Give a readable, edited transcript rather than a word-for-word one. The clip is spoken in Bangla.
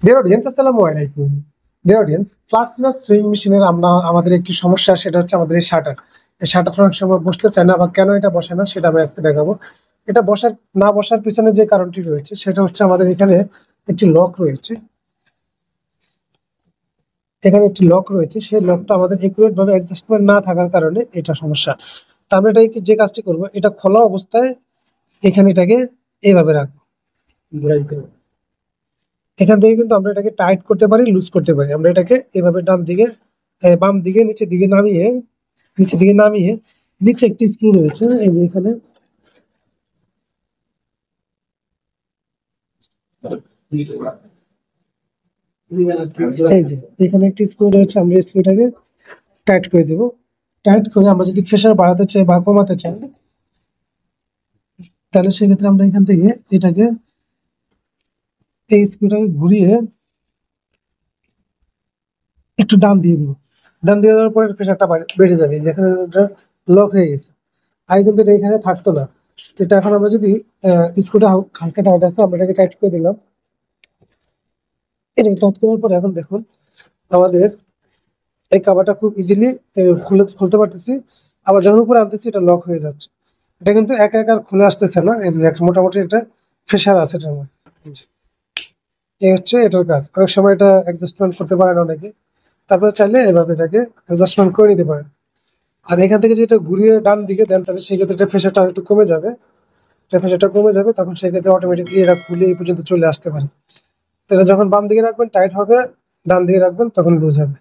ডিয়ার অডিয়েন্স, আসসালামু আলাইকুম। ডিয়ার অডিয়েন্স, ফ্লাক্সলার সুইং মেশিনের আমাদের একটি সমস্যা, সেটা হচ্ছে আমাদের এই শাটার। এই শাটার অনেক সময় বসতে চায় না, বা কেন এটা বসে না সেটা আমি আজকে দেখাবো। এটা বসার পিছনে যে কারণটি রয়েছে সেটা হচ্ছে আমাদের এখানে একটি লক রয়েছে। এখানে একটি লক রয়েছে, সেই লকটা আমাদের একুরেট ভাবে অ্যাডজাস্টমেন্ট না থাকার কারণে এটা সমস্যা। তা আমরা এটাকে যে কাজটি করবো, এটা খোলা অবস্থায় এখানে এটাকে এইভাবে রাখবো। এখান থেকে কিন্তু আমরা এটাকে টাইট করতে পারি, লুজ করতে পারি। আমরা এটাকে এভাবে ডান দিকে, বাম দিকে, নিচের দিকে নামিয়ে নিচে একটি স্ক্রু রয়েছে, এই যে এখানে। এই যে এখানে একটি স্ক্রু রয়েছে, আমরা এই স্ক্রুটাকে টাইট করে দেব। টাইট করে আমরা যদি প্রেসার বাড়াতে চাই বা কমাতে চাই, তাহলে সেক্ষেত্রে আমরা এখান থেকে এটাকে, এই স্ক্রুটাকে ঘুরিয়ে একটু ডান দিয়ে দিব। ডান দিয়ে দেওয়ার পরে প্রেসারটা বেড়ে যাবে। যেখানে লক হয়ে গেছে, আগে কিন্তু এটা এখানে থাকতো না। তো এটা এখন আমরা যদি স্ক্রুটা হালকা টাইট আছে, আমরা এটাকে টাইট করে দিলাম। এটাকে টাইট করার পরে এখন দেখুন, আমাদের এই কাভারটা খুব ইজিলি খুলতে পারতেছি। আবার যখন উপরে আনতেছি এটা লক হয়ে যাচ্ছে। এটা কিন্তু একা একা আর খুলে আসতেছে না, এই যে দেখেন মোটামুটি একটা প্রেশার আছে এটার মধ্যে। এই যে, এই হচ্ছে এটার কাজ। অনেক সময় এটা অ্যাডজাস্টমেন্ট করতে পারেন অনেকে, তারপরে চাইলে এভাবে এটাকে অ্যাডজাস্টমেন্ট করে নিতে পারেন। আর এখান থেকে যদি এটা ঘুরিয়ে ডান দিকে দেন, তাহলে সেক্ষেত্রে এটা প্রেশারটা একটু কমে যাবে। প্রেশারটা কমে যাবে, তখন সেক্ষেত্রে অটোমেটিকলি এটা খুলে এই পর্যন্ত চলে আসতে পারে। তো এটা যখন বাম দিকে রাখবেন টাইট হবে, ডান দিকে রাখবেন তখন লুজ হবে।